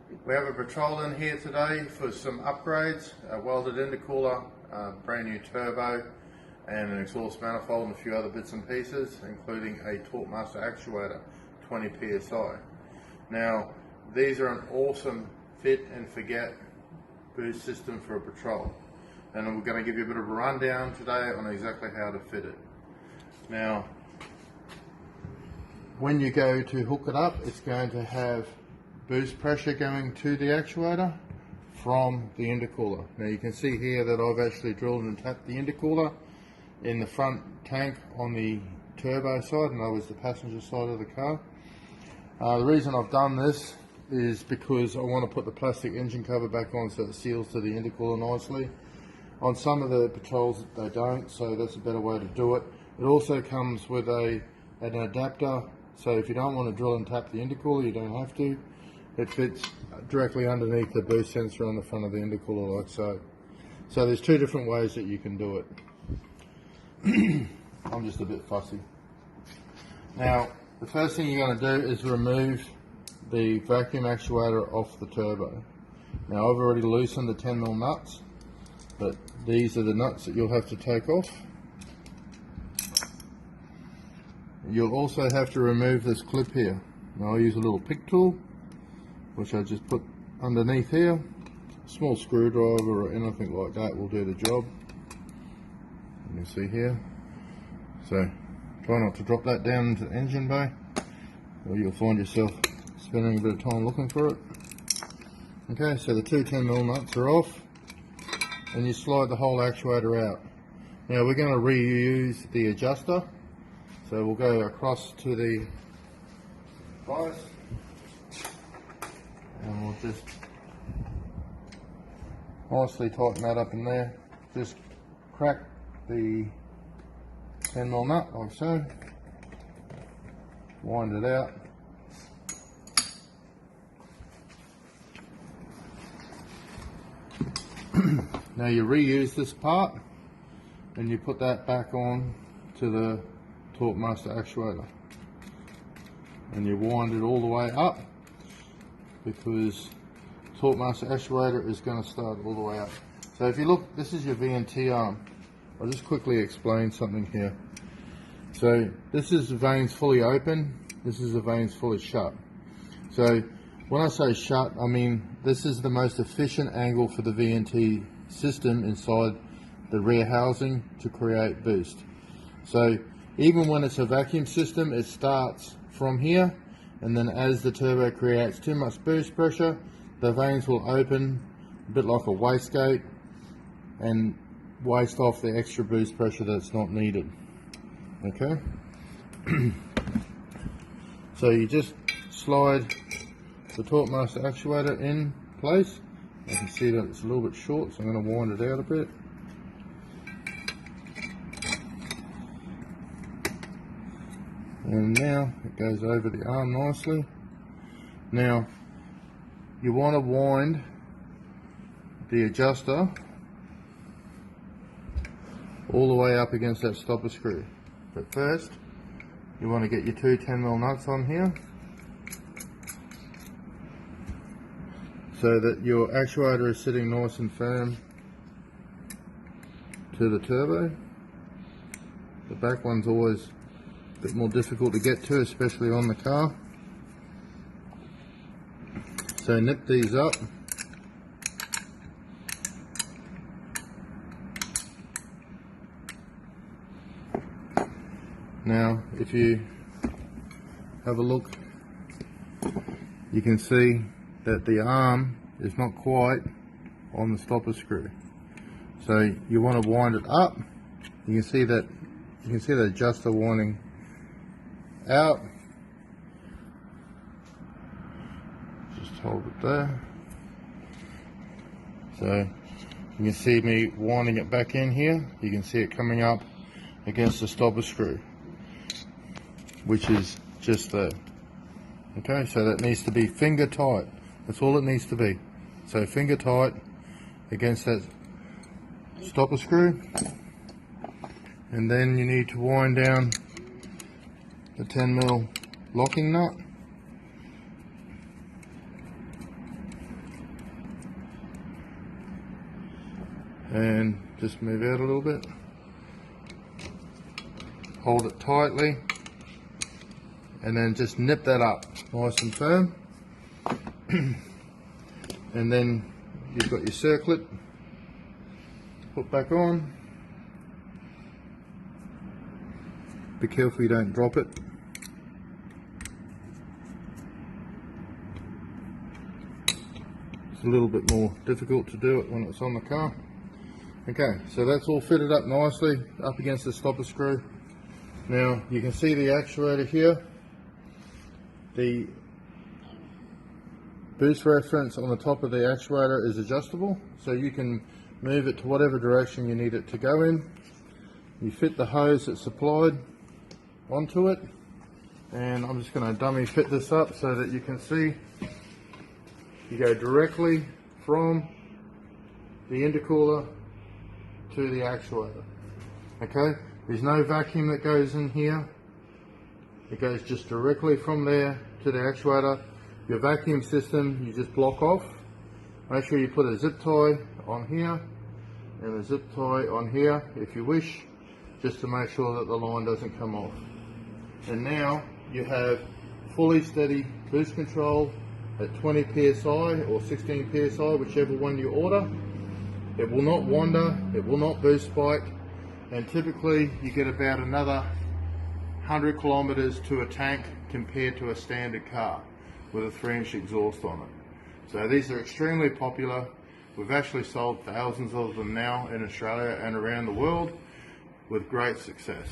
We have a patrol in here today for some upgrades, a welded intercooler, brand new turbo, and an exhaust manifold and a few other bits and pieces, including a Torquemaster actuator, 20 psi. Now, these are an awesome fit and forget boost system for a patrol, and we're going to give you a bit of a rundown today on exactly how to fit it. Now, when you go to hook it up, it's going to have boost pressure going to the actuator from the intercooler. Now you can see here that I've actually drilled and tapped the intercooler in the front tank on the turbo side, in other words the passenger side of the car. The reason I've done this is because I want to put the plastic engine cover back on so it seals to the intercooler nicely. On some of the patrols they don't, so that's a better way to do it. It also comes with an adapter, so if you don't want to drill and tap the intercooler, you don't have to. It fits directly underneath the boost sensor on the front of the intercooler like so. So there's two different ways that you can do it. I'm just a bit fussy. Now, the first thing you're going to do is remove the vacuum actuator off the turbo. Now I've already loosened the 10mm nuts, but these are the nuts that you'll have to take off. You'll also have to remove this clip here. Now I'll use a little pick tool, which I just put underneath here. A small screwdriver or anything like that will do the job. You can see here. So try not to drop that down into the engine bay, or you'll find yourself spending a bit of time looking for it. Okay, so the two 10mm nuts are off, and you slide the whole actuator out. Now we're going to reuse the adjuster, so we'll go across to the bias, and we'll just nicely tighten that up in there. Just crack the 10mm nut like so, wind it out, now you reuse this part and you put that back on to the Torquemaster actuator, and you wind it all the way up, because Torquemaster actuator is going to start all the way up. So if you look, this is your VNT arm. I'll just quickly explain something here. So this is the vanes fully open, this is the vanes fully shut. So when I say shut, I mean this is the most efficient angle for the VNT system inside the rear housing to create boost. So even when it's a vacuum system, it starts from here, and then as the turbo creates too much boost pressure, the vanes will open a bit like a wastegate and waste off the extra boost pressure that's not needed. Okay. So you just slide the Torquemaster actuator in place. I can see that it's a little bit short, so I'm going to wind it out a bit. And now it goes over the arm nicely. Now you want to wind the adjuster all the way up against that stopper screw. But first, you want to get your two 10mm nuts on here, so that your actuator is sitting nice and firm to the turbo. The back one's always a bit more difficult to get to, especially on the car. So nip these up. Now if you have a look, you can see that the arm is not quite on the stopper screw. So you want to wind it up. You can see the adjuster winding out. Just hold it there. So you can see me winding it back in here. You can see it coming up against the stopper screw, which is just there. Okay, so that needs to be finger tight. That's all it needs to be. So finger tight against that stopper screw, and then you need to wind down the 10mm locking nut. and just move out a little bit. Hold it tightly and then just nip that up nice and firm. And then you've got your circlip, put back on. Be careful you don't drop it. It's a little bit more difficult to do it when it's on the car. Okay, so that's all fitted up nicely up against the stopper screw. Now you can see the actuator here. The boost reference on the top of the actuator is adjustable, so you can move it to whatever direction you need it to go in. You fit the hose that's supplied onto it, and I'm just going to dummy fit this up so that you can see you go directly from the intercooler to the actuator. Okay, there's no vacuum that goes in here. It goes just directly from there to the actuator. Your vacuum system you just block off. Make sure you put a zip tie on here and a zip tie on here if you wish, just to make sure that the line doesn't come off. And now you have fully steady boost control at 20 psi or 16 psi, whichever one you order. It will not wander, it will not boost spike, and typically you get about another 100 kilometers to a tank compared to a standard car with a 3-inch exhaust on it. So these are extremely popular. We've actually sold thousands of them now in Australia and around the world with great success.